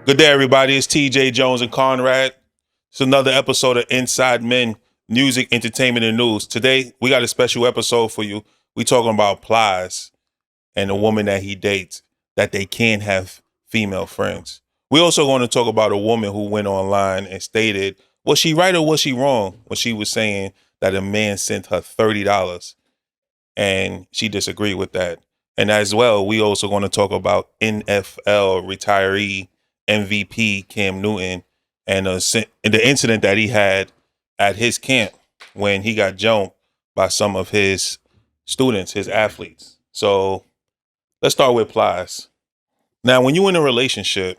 Good day, everybody. It's TJ Jones and Conrad. It's another episode of Inside Men, Music, Entertainment, and News. Today, we got a special episode for you. We talking about Plies and the woman that he dates, that they can't have female friends. We also going to talk about a woman who went online and stated, was she right or was she wrong when she was saying that a man sent her $30 and she disagreed with that. And as well, we also going to talk about NFL retiree MVP Cam Newton and the incident that he had at his camp when he got jumped by some of his students, his athletes. So let's start with Plies. Now, when you're in a relationship,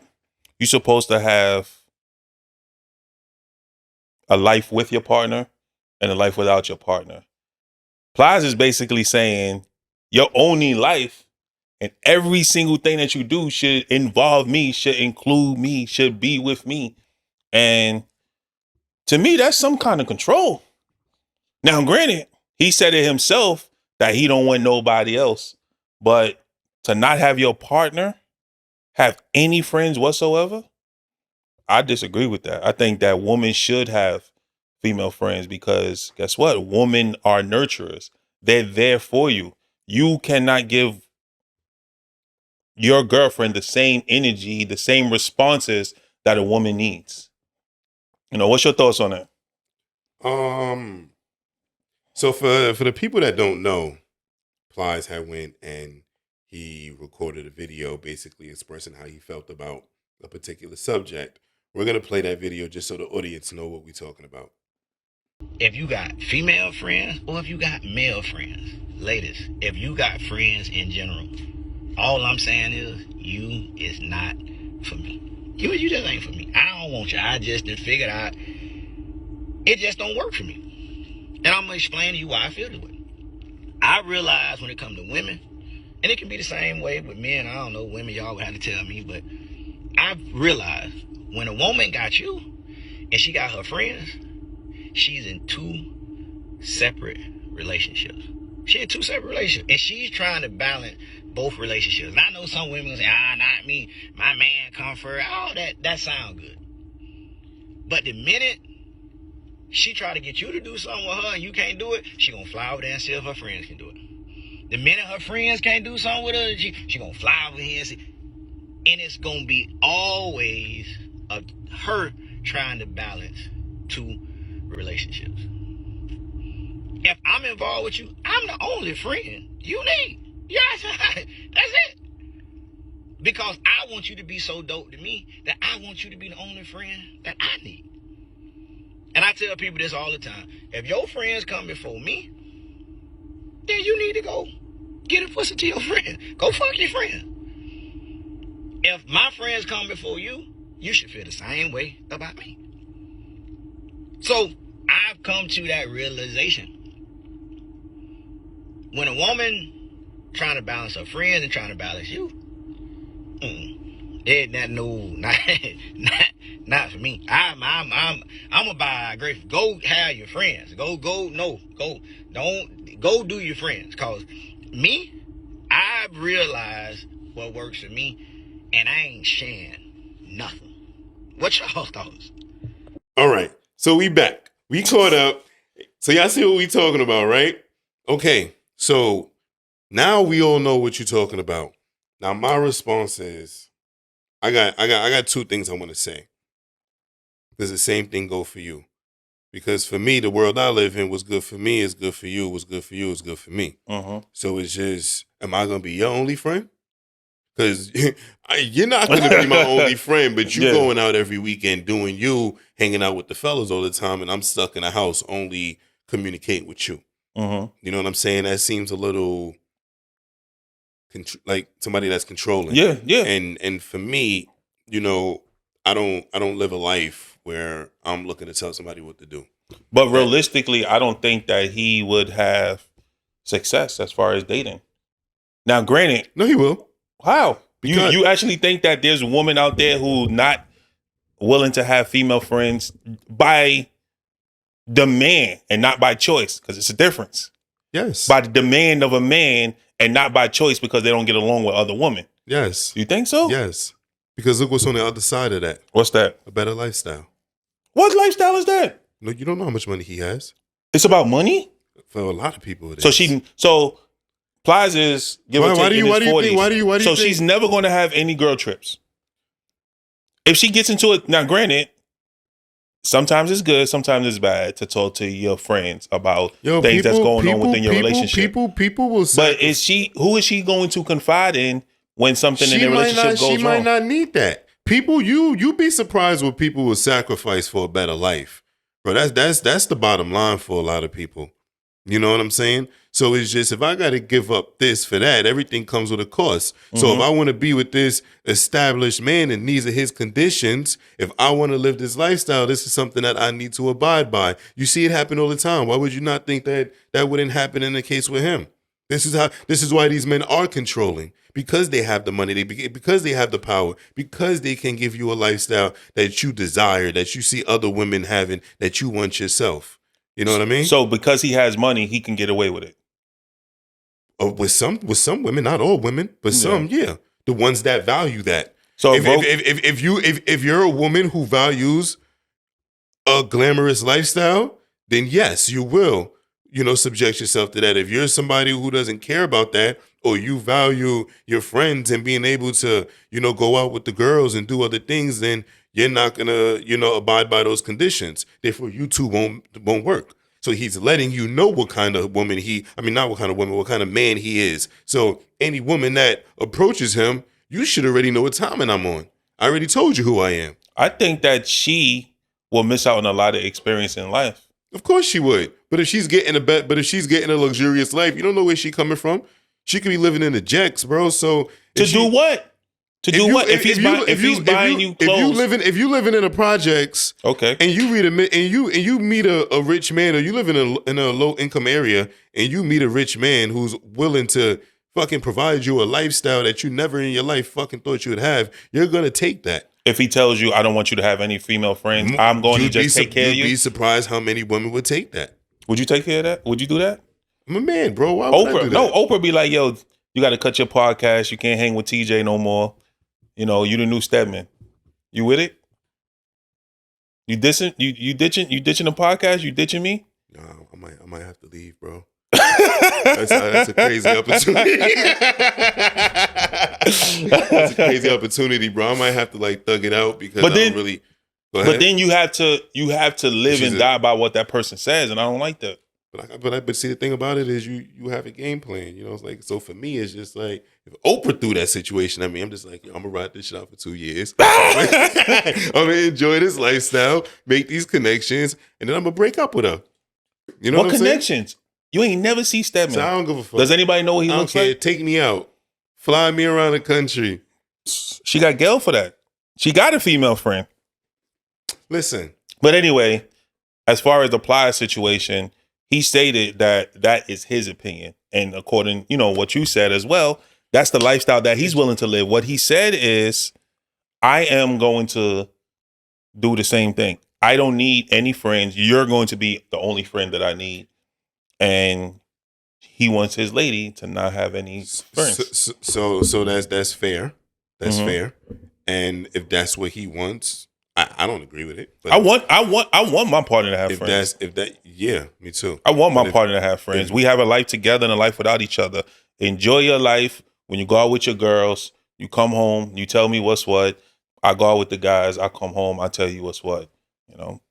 you're supposed to have a life with your partner and a life without your partner. Plies is basically saying your only life and every single thing that you do should involve me, should include me, should be with me. And to me, that's some kind of control. Now, granted, he said it himself that he don't want nobody else. But to not have your partner have any friends whatsoever, I disagree with that. I think that women should have female friends because guess what? Women are nurturers. They're there for you. You cannot give your girlfriend the same energy, the same responses that a woman needs. You know, what's your thoughts on that? So for the people that don't know, Plies had went and he recorded a video basically expressing how he felt about a particular subject. We're gonna play that video just so the audience know what we're talking about. If you got female friends or if you got male friends, ladies, if you got friends in general, all I'm saying is you is not for me. You just ain't for me. I don't want you. I just done figured out it just don't work for me. And I'm gonna explain to you why I feel this way. I realize when it comes to women, and it can be the same way with men, I don't know, women, y'all would have to tell me, but I've realized when a woman got you and she got her friends, she's in two separate relationships. She's in two separate relationships. And she's trying to balance both relationships. And I know some women say, not me. My man come first. All that sound good. But the minute she try to get you to do something with her and you can't do it, she gonna fly over there and see if her friends can do it. The minute her friends can't do something with her, she gonna fly over here and see. And it's gonna be always her trying to balance two relationships. If I'm involved with you, I'm the only friend you need. Yes, that's it. Because I want you to be so dope to me that I want you to be the only friend that I need. And I tell people this all the time. If your friends come before me, then you need to go get a pussy to your friend. Go fuck your friend. If my friends come before you, you should feel the same way about me. So I've come to that realization. When a woman trying to balance her friends and trying to balance you, not for me. I'm gonna buy a grape. Go have your friends. Go do your friends. Cause me, I've realized what works for me, and I ain't sharing nothing. What's y'all thoughts? All right, so we back. We caught up. So y'all see what we talking about, right? Okay, so now we all know what you're talking about. Now my response is, I got two things I want to say. Does the same thing go for you? Because for me, the world I live in, what's good for me is good for you. What's good for you is good for me. So it's just, am I gonna be your only friend? Because you're not going to be my only friend, but you going out every weekend doing you, hanging out with the fellas all the time, and I'm stuck in the house only communicating with you. You know what I'm saying? That seems a little like somebody that's controlling. Yeah. And for me, you know, I don't live a life where I'm looking to tell somebody what to do. But realistically, I don't think that he would have success as far as dating. Now, granted, no, he will. How? You actually think that there's a woman out there who not willing to have female friends by demand and not by choice? Because it's a difference. Yes. By the demand of a man and not by choice because they don't get along with other women. Yes. You think so? Yes. Because look what's on the other side of that. What's that? A better lifestyle. What lifestyle is that? No, you don't know how much money he has. It's about money? For a lot of people, it So is. so Plies is give or take in his 40s. So she's never going to have any girl trips. If she gets into it, now granted, sometimes it's good, sometimes it's bad to talk to your friends about things that's going on within your relationship. People will say. But who is she going to confide in when something in their relationship goes wrong? She might not need that. People, you be surprised what people will sacrifice for a better life. Bro, that's the bottom line for a lot of people. You know what I'm saying? So it's just, if I got to give up this for that, everything comes with a cost. So if I want to be with this established man and these are his conditions, if I want to live this lifestyle, this is something that I need to abide by. You see it happen all the time. Why would you not think that wouldn't happen in the case with him? This is why these men are controlling, because they have the money, because they have the power, because they can give you a lifestyle that you desire, that you see other women having, that you want yourself. You know what I mean? So because he has money, he can get away with it. With some women, not all women, but some, yeah. The ones that value that. So if you're a woman who values a glamorous lifestyle, then yes, you will, subject yourself to that. If you're somebody who doesn't care about that, or you value your friends and being able to, go out with the girls and do other things, then you're not gonna, abide by those conditions. Therefore, you two won't work. So he's letting you know what kind of woman what kind of man he is. So any woman that approaches him, you should already know what timing I'm on. I already told you who I am. I think that she will miss out on a lot of experience in life. Of course she would. But if she's getting a luxurious life, you don't know where she's coming from. She could be living in the jacks, bro. So do what? If he's buying you clothes, if you living in the projects, okay, and you meet a rich man, or you live in a low income area, and you meet a rich man who's willing to fucking provide you a lifestyle that you never in your life fucking thought you would have, you're gonna take that. If he tells you, I don't want you to have any female friends, I'm going to just take care of you. You'd be surprised how many women would take that. Would you take care of that? Would you do that? I'm a man, bro. Why would I do that? No, Oprah be like, yo, you got to cut your podcast. You can't hang with TJ no more. You the new Stedman. You with it? You ditching the podcast? You ditching me? No, I might have to leave, bro. That's a crazy opportunity. That's a crazy opportunity, bro. I might have to thug it out because I don't really. But then you have to live and die by what that person says, and I don't like that. But see, the thing about it is you have a game plan. It's so for me, it's just if Oprah threw that situation at me, I'm just I'm gonna ride this shit out for 2 years. I'm gonna enjoy this lifestyle, make these connections, and then I'm gonna break up with her. You know what I'm connections? Saying? You ain't never see Stedman. So I don't give a fuck. Does anybody know what he looks like? Take me out, fly me around the country. She got Gail for that. She got a female friend. Listen, but anyway, as far as the Plies situation, he stated that is his opinion. And according, what you said as well, that's the lifestyle that he's willing to live. What he said is, I am going to do the same thing. I don't need any friends. You're going to be the only friend that I need. And he wants his lady to not have any friends. So that's fair. That's fair. And if that's what he wants, I don't agree with it. But I want my partner to have friends. Yeah, me too. I want my partner to have friends. We have a life together and a life without each other. Enjoy your life. When you go out with your girls, you come home, you tell me what's what. I go out with the guys, I come home, I tell you what's what.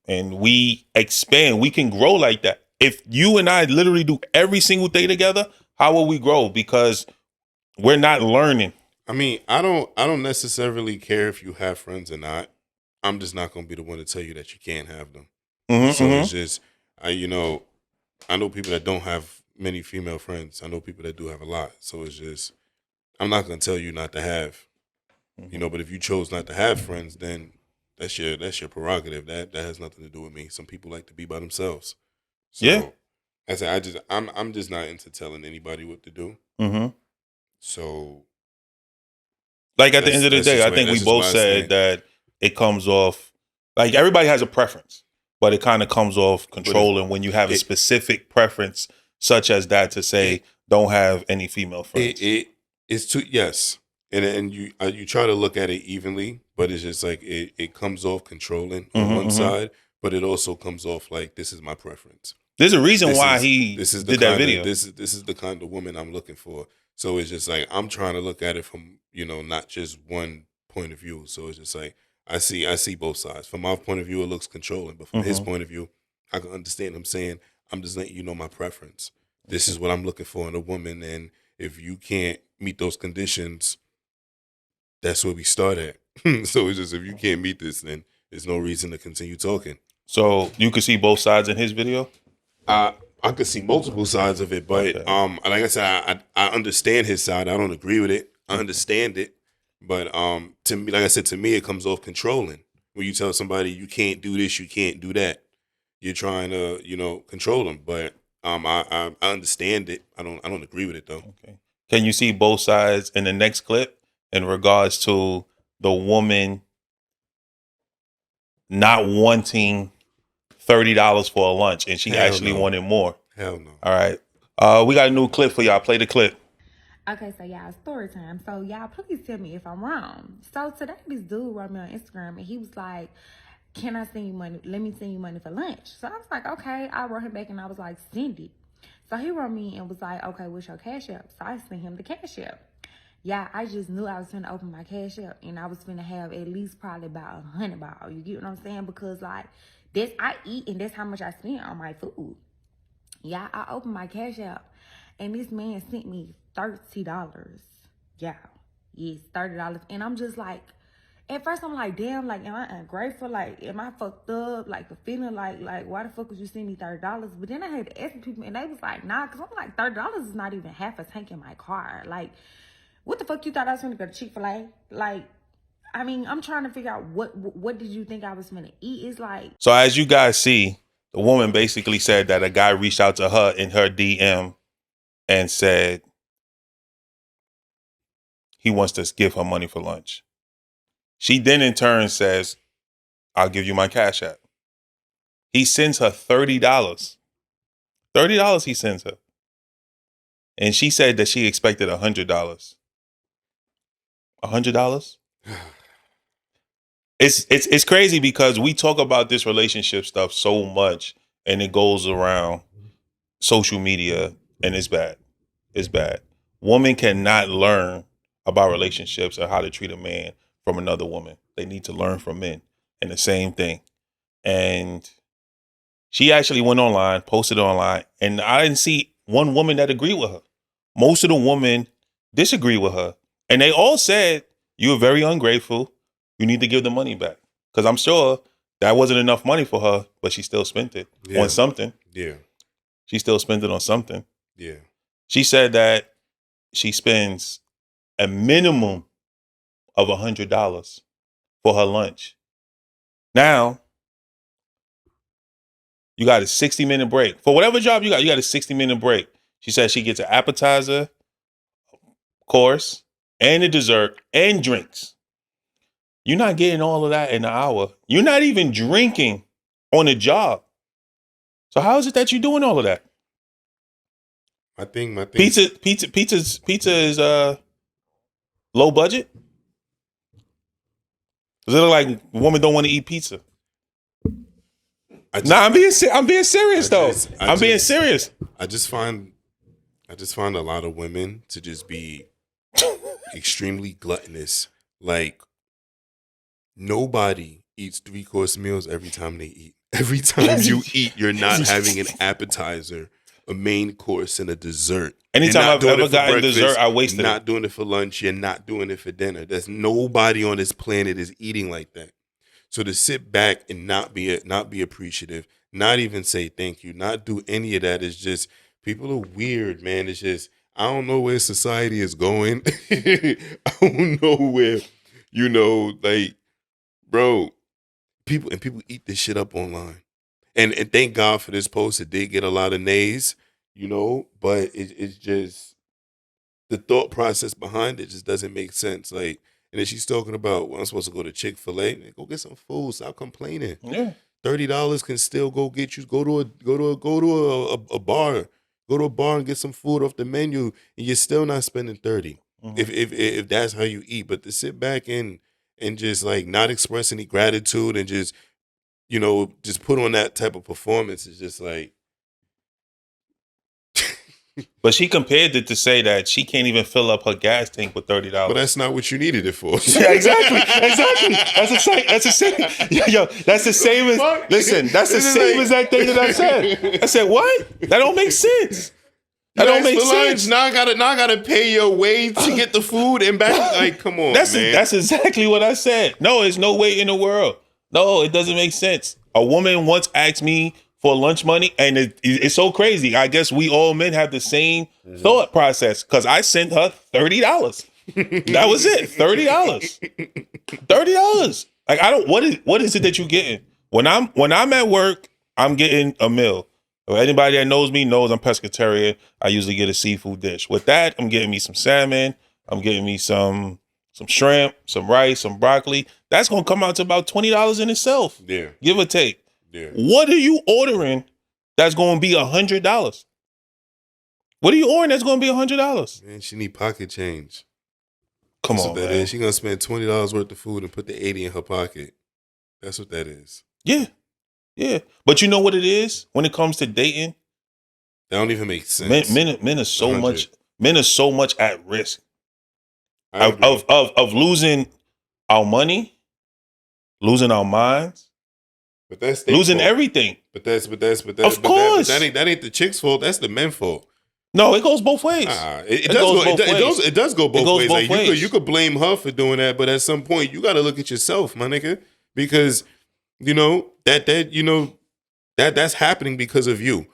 And we expand. We can grow like that. If you and I literally do every single thing together, how will we grow? Because we're not learning. I mean, I don't necessarily care if you have friends or not. I'm just not going to be the one to tell you that you can't have them. It's just, I know people that don't have many female friends. I know people that do have a lot. So it's just, I'm not going to tell you not to have, but if you chose not to have friends, then that's your prerogative. That has nothing to do with me. Some people like to be by themselves. So, yeah. I'm just not into telling anybody what to do. So, at the end of the day, I think we both said that it comes off everybody has a preference, but it kind of comes off controlling when you have a specific preference, such as that, to say don't have any female friends. It's too, yes. and you try to look at it evenly, but it's just like it comes off controlling on one side, but it also comes off like this is my preference. There's a reason why he did that video. This is the kind of woman I'm looking for. So it's just like I'm trying to look at it from not just one point of view. So it's just like I see both sides. From my point of view, it looks controlling, but from his point of view, I can understand him saying I'm just letting you know my preference. This is what I'm looking for in a woman, and if you can't meet those conditions, that's where we start at. So it's just if you can't meet this, then there's no reason to continue talking. So you could see both sides in his video? I could see multiple sides of it, but like I said, I understand his side. I don't agree with it. I understand it, but to me, like I said, to me, it comes off controlling. When you tell somebody you can't do this, you can't do that, you're trying to control them. But I understand it. I don't agree with it though. Okay. Can you see both sides in the next clip in regards to the woman not wanting $30 for a lunch and she actually wanted more? Hell no. All right. We got a new clip for y'all. Play the clip. Okay, so y'all, story time. So y'all, please tell me if I'm wrong. So today this dude wrote me on Instagram and he was like, can I send you money? Let me send you money for lunch. So I was like, okay. I wrote him back and I was like, send it. So he wrote me and was like, okay, what's your Cash App? So I sent him the Cash App. Yeah, I just knew I was finna open my Cash App and I was finna have at least probably about $100. You get what I'm saying? Because like, I eat and that's how much I spend on my food. Yeah, I opened my Cash App and this man sent me $30. Yeah, yes, $30. And I'm just like, at first I'm like, damn, like, am I ungrateful? Like, am I fucked up? Like, the feeling like, why the fuck would you send me $30? But then I had to ask people and they was like, nah, because I'm like, $30 is not even half a tank in my car. Like, what the fuck you thought I was gonna go to Chick-fil-A? Like, I mean, I'm trying to figure out what did you think I was gonna eat? It's like. So as you guys see, the woman basically said that a guy reached out to her in her DM and said he wants to give her money for lunch. She then in turn says, I'll give you my Cash App. He sends her $30. $30 he sends her. And she said that she expected $100. $100? It's crazy because we talk about this relationship stuff so much and it goes around social media and it's bad. It's bad. Women cannot learn about relationships or how to treat a man from another woman. They need to learn from men and the same thing. And she actually went online, posted online, and I didn't see one woman that agreed with her. Most of the women disagree with her. And they all said, you're very ungrateful. You need to give the money back. Because I'm sure that wasn't enough money for her, but she still spent it on something. Yeah. She still spent it on something. Yeah. She said that she spends a minimum of $100 for her lunch. Now, you got a 60-minute break. For whatever job you got a 60-minute break. She said she gets an appetizer, course, and a dessert, and drinks. You're not getting all of that in an hour. You're not even drinking on the job. So how is it that you're doing all of that? My thing. Pizza is low budget. Does it look like women don't want to eat pizza? I'm being serious though. I'm being serious. I just find a lot of women to just be extremely gluttonous. Like, nobody eats 3-course meals every time they eat. Every time you eat, you're not having an appetizer, a main course, and a dessert. Anytime I've ever gotten dessert, I wasted it. You're not doing it for lunch. You're not doing it for dinner. There's nobody on this planet is eating like that. So to sit back and not be appreciative, not even say thank you, not do any of that is just, people are weird, man. It's just, I don't know where society is going. I don't know where, like, bro, people eat this shit up online. And thank God for this post. It did get a lot of nays, but it's just, the thought process behind it just doesn't make sense. Like, and then she's talking about, well, I'm supposed to go to Chick-fil-A. Go get some food. Stop complaining. Yeah. $30 can still go get you. Go to a bar. Go to a bar and get some food off the menu, and you're still not spending $30. if that's how you eat. But to sit back and just like not express any gratitude and just, you know, just put on that type of performance is just like. But she compared it to say that she can't even fill up her gas tank with $30. But that's not what you needed it for. Yeah, exactly. That's the same. Yo, that's the same as. Listen, that's the same exact thing that I said. I said, what? That don't make sense. That don't make sense. Now I gotta pay your way to get the food and back. Like, come on, man. That's exactly what I said. No, there's no way in the world. No, it doesn't make sense. A woman once asked me for lunch money, and it's so crazy. I guess we all men have the same thought process because I sent her $30. That was it, $30. $30. Like I don't. What is it that you're getting? When I'm at work, I'm getting a meal. Anybody that knows me knows I'm pescatarian. I usually get a seafood dish. With that, I'm getting me some salmon. I'm getting me some shrimp, some rice, some broccoli. That's gonna come out to about $20 in itself. Yeah, give or take. Yeah. What are you ordering that's going to be $100? What are you ordering that's going to be $100? Man, she need pocket change. Come That's on, what that man. is. She gonna spend $20 worth of food and put the 80 in her pocket. That's what that is. Yeah. But you know what it is when it comes to dating? That don't even make sense. Men are so 100. much. Men are so much at risk I agree. of losing our money, losing our minds, But that's their losing fault. everything. But that's Of course. that ain't the chick's fault. That's the men's fault. No, it goes both ways. It does go both ways. both Like ways. you could blame her for doing that, but at some point you got to look at yourself, my nigga, because you know that's happening because of you.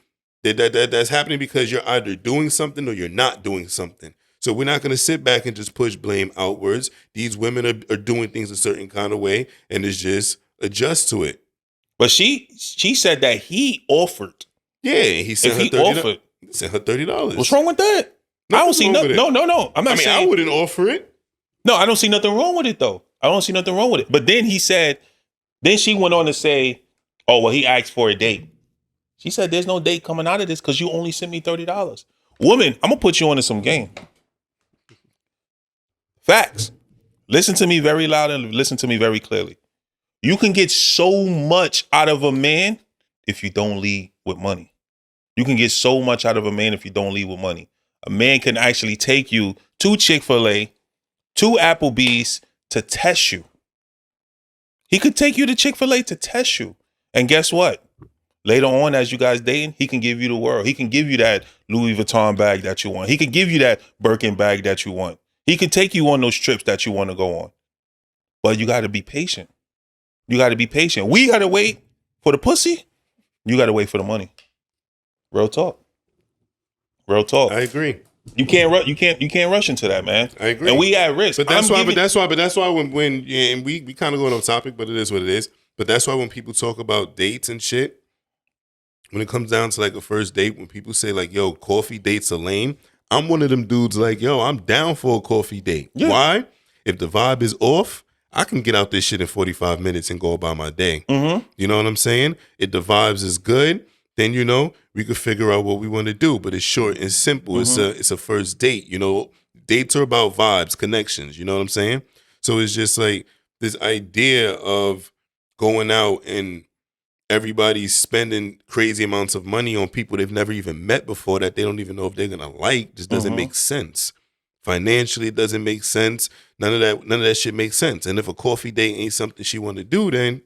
That's happening because you're either doing something or you're not doing something. So we're not going to sit back and just push blame outwards. These women are doing things a certain kind of way, and it's just adjust to it. But she said that he offered. Yeah, he sent her $30. Sent her $30. What's wrong with that? I don't see nothing. No. I'm not saying. I wouldn't offer it. No, I don't see nothing wrong with it though. I don't see nothing wrong with it. But then she went on to say, "Oh well, he asked for a date." She said, "There's no date coming out of this because you only sent me $30." Woman, I'm gonna put you into some game. Facts. Listen to me very loud and listen to me very clearly. You can get so much out of a man if you don't lead with money. You can get so much out of a man if you don't lead with money. A man can actually take you to Chick-fil-A, to Applebee's to test you. He could take you to Chick-fil-A to test you. And guess what? Later on, as you guys dating, he can give you the world. He can give you that Louis Vuitton bag that you want. He can give you that Birkin bag that you want. He can take you on those trips that you want to go on. But you got to be patient. You got to be patient. We got to wait for the pussy. You got to wait for the money. Real talk. I agree. You can't rush into that, man. I agree. And we at risk. But that's why when and we kind of going off topic, but it is what it is. But that's why when people talk about dates and shit, when it comes down to like a first date, when people say like, "Yo, coffee dates are lame," I'm one of them dudes like, "Yo, I'm down for a coffee date." Yeah. Why? If the vibe is off, I can get out this shit in 45 minutes and go about my day. Mm-hmm. You know what I'm saying? If the vibes is good, then we could figure out what we want to do. But it's short and simple. Mm-hmm. It's a first date. Dates are about vibes, connections. You know what I'm saying? So it's just like this idea of going out and everybody's spending crazy amounts of money on people they've never even met before that they don't even know if they're gonna like. Just doesn't make sense. Financially, it doesn't make sense. None of that shit makes sense. And if a coffee date ain't something she want to do, then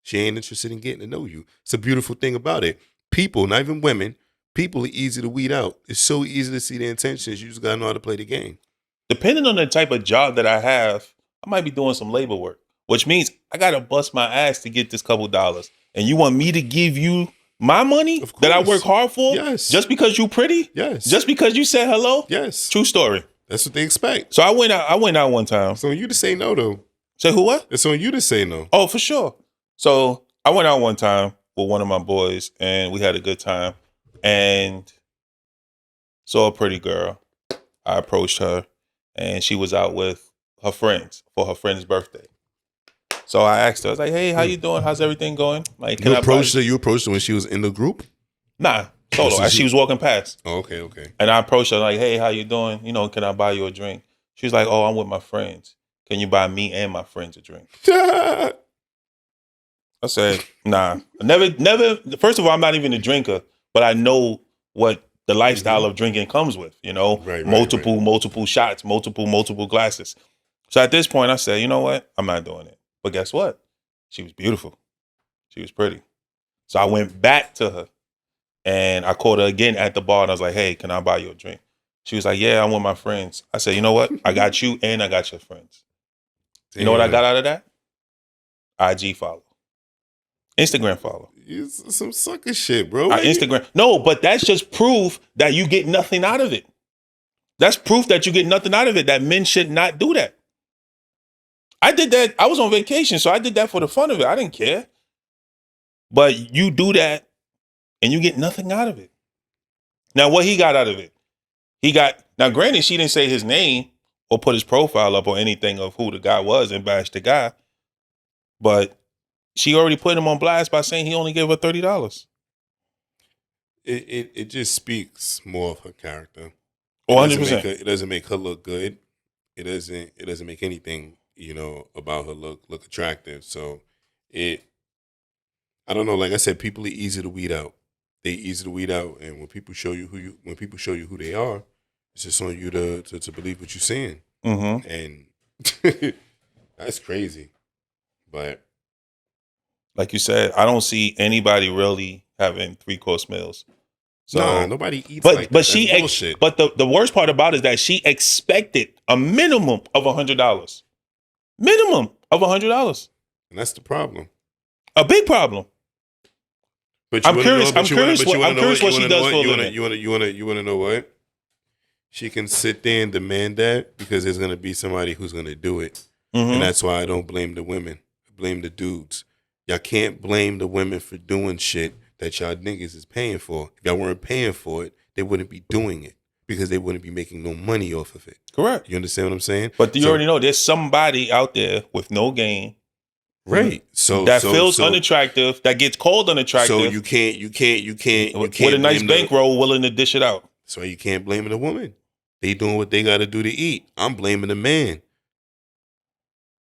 she ain't interested in getting to know you. It's a beautiful thing about it. People, not even women, people are easy to weed out. It's so easy to see their intentions. You just gotta know how to play the game. Depending on the type of job that I have, I might be doing some labor work, which means I gotta bust my ass to get this couple dollars. And you want me to give you my money that I work hard for? Yes. Just because you pretty? Yes. Just because you said hello? Yes. True story. That's what they expect. So I went out one time. It's on you to say no, though. Say who what? It's on you to say no. Oh, for sure. So I went out one time with one of my boys and we had a good time and saw a pretty girl. I approached her and she was out with her friends for her friend's birthday. So I asked her, I was like, "Hey, how you doing? How's everything going?" Like, You approached her when she was in the group? Nah, solo. As she was walking past. Oh, okay. And I approached her like, "Hey, how you doing? Can I buy you a drink?" She was like, "Oh, I'm with my friends. Can you buy me and my friends a drink?" I said, "Nah, never. First of all, I'm not even a drinker, but I know what the lifestyle of drinking comes with. You know, Right, multiple shots, multiple glasses. So at this point, I said, you know what? I'm not doing it. But guess what? She was beautiful. She was pretty. So I went back to her and I called her again at the bar and I was like, hey, can I buy you a drink? She was like, yeah, I'm with my friends. I said, you know what? I got you and I got your friends. You know what I got out of that? IG follow. Instagram follow. It's some sucker shit, bro. Instagram. No, but that's just proof that you get nothing out of it. That's proof that you get nothing out of it, that men should not do that. I did that. I was on vacation, so I did that for the fun of it. I didn't care. But you do that and you get nothing out of it. Now, what he got out of it? Now, granted, she didn't say his name or put his profile up or anything of who the guy was and bash the guy. But she already put him on blast by saying he only gave her $30. It just speaks more of her character. 100%. It doesn't make her look good. It doesn't make anything, about her look attractive. So I don't know. Like I said, people are easy to weed out. They easy to weed out, and when people show you who they are, it's just on you to believe what you're seeing. Mm-hmm. And that's crazy. But like you said, I don't see anybody really having 3-course meals. So, nah, nobody eats but like that. but she That's bullshit. but the worst part about it is that she expected a minimum of $100. Minimum of $100. And that's the problem. A big problem. But I'm curious what she does for a living. You want to know what? She can sit there and demand that because there's going to be somebody who's going to do it. Mm-hmm. And that's why I don't blame the women. I blame the dudes. Y'all can't blame the women for doing shit that y'all niggas is paying for. If y'all weren't paying for it, they wouldn't be doing it because they wouldn't be making no money off of it. Correct. You understand what I'm saying? But you already know there's somebody out there with no game. Right. So that feels unattractive, that gets called unattractive. So you can't with a nice bankroll willing to dish it out. So you can't blame the woman. They doing what they gotta do to eat. I'm blaming the man.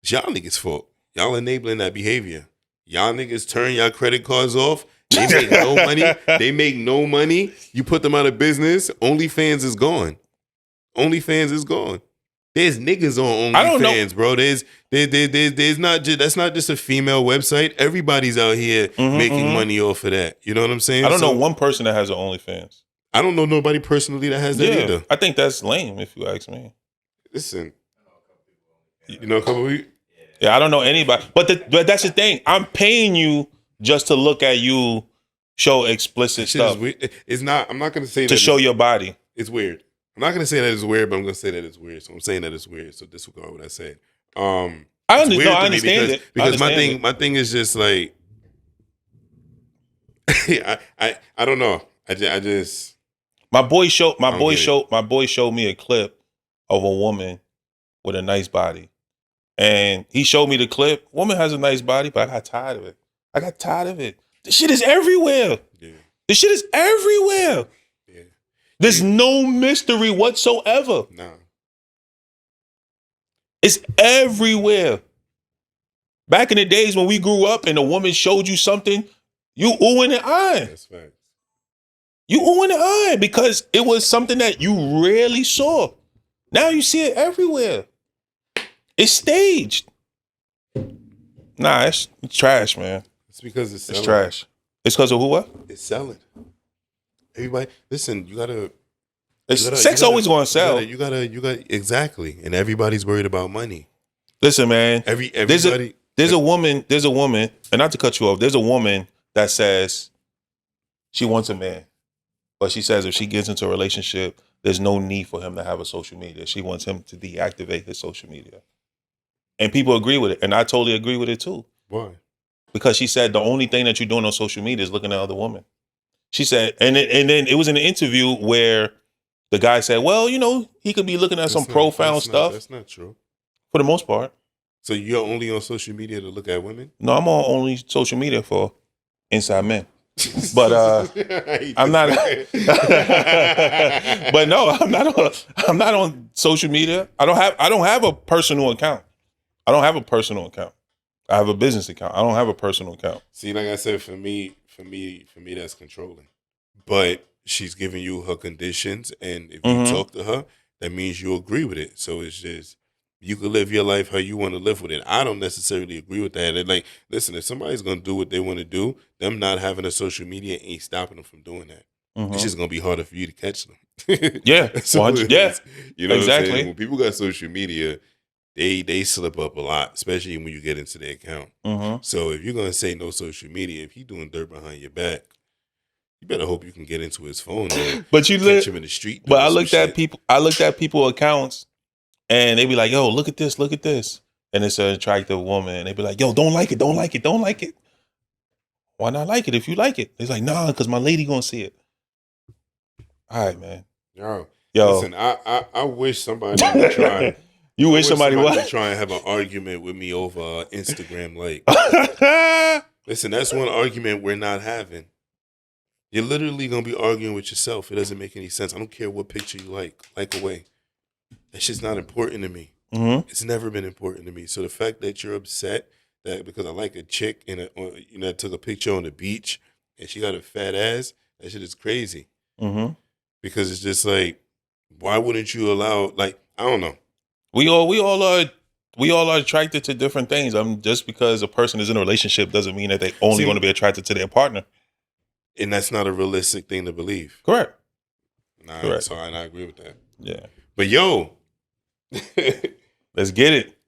It's y'all niggas' fault. Y'all enabling that behavior. Y'all niggas turn y'all credit cards off. They make no money. They make no money. You put them out of business. OnlyFans is gone. OnlyFans is gone. There's niggas on OnlyFans, bro. There's not just, that's not just a female website. Everybody's out here making money off of that. You know what I'm saying? I don't know one person that has an OnlyFans. I don't know nobody personally that has that either. I think that's lame, if you ask me. Listen, you know a couple of people? Yeah, I don't know anybody. But that's the thing. I'm paying you just to look at you show explicit stuff. It's not. I'm not going to say to show your body. It's weird. I'm not going to say that it's weird, but I'm going to say that it's weird. So I'm saying that it's weird. So disregard what I said. I understand it. Because my thing is just like, I don't know. I just my boy showed me a clip of a woman with a nice body, and he showed me the clip. Woman has a nice body, but I got tired of it. This shit is everywhere. Yeah. This shit is everywhere. Yeah. There's no mystery whatsoever. No. It's everywhere. Back in the days when we grew up and a woman showed you something, you oohing and eyeing. That's facts. You oohing and eyeing because it was something that you rarely saw. Now you see it everywhere. It's staged. Nah, it's trash, man. It's because it's selling. It's trash. It's because of who? What? It's selling. Everybody, listen. Sex always going to sell. You gotta exactly. And everybody's worried about money. Listen, man. Everybody. There's a woman, and not to cut you off. There's a woman that says she wants a man, but she says if she gets into a relationship, there's no need for him to have a social media. She wants him to deactivate his social media. And people agree with it. And I totally agree with it too. Why? Because she said the only thing that you're doing on social media is looking at other women. She said, and then it was in an interview where the guy said, well, he could be looking at some profound stuff. That's not true. For the most part. So you're only on social media to look at women? No, I'm on only social media for Inside Men. But I I'm not. But no, I'm not. I'm not on social media. I don't have a personal account. I don't have a personal account. I have a business account. I don't have a personal account. See, like I said, for me, that's controlling. But she's giving you her conditions, and if you talk to her, that means you agree with it. So it's just you can live your life how you want to live with it. I don't necessarily agree with that. And like, listen, if somebody's gonna do what they want to do, them not having a social media ain't stopping them from doing that. It's just gonna be harder for you to catch them. Yeah, So yeah, you know, exactly. What I'm saying? When people got social media, they slip up a lot, especially when you get into their account. So if you're gonna say no social media, if he's doing dirt behind your back, you better hope you can get into his phone. But you catch him in the street. But I looked at people. I looked at people accounts, and they be like, "Yo, look at this, look at this," and it's an attractive woman, and they be like, "Yo, don't like it, don't like it, don't like it." Why not like it if you like it? It's like, nah, because my lady gonna see it. All right, man. Yo, listen, I wish somebody would try. You wish somebody would try and have an argument with me over Instagram. Like, listen, that's one argument we're not having. You're literally gonna be arguing with yourself. It doesn't make any sense. I don't care what picture you like away. That shit's not important to me. It's never been important to me. So the fact that you're upset that because I like a chick and took a picture on the beach and she got a fat ass, that shit is crazy. Because it's just like, why wouldn't you allow? Like, I don't know. We all are attracted to different things. Just because a person is in a relationship doesn't mean that they only want to be attracted to their partner. And that's not a realistic thing to believe. Correct. Nah, Correct. So I agree with that. Yeah. But yo, let's get it.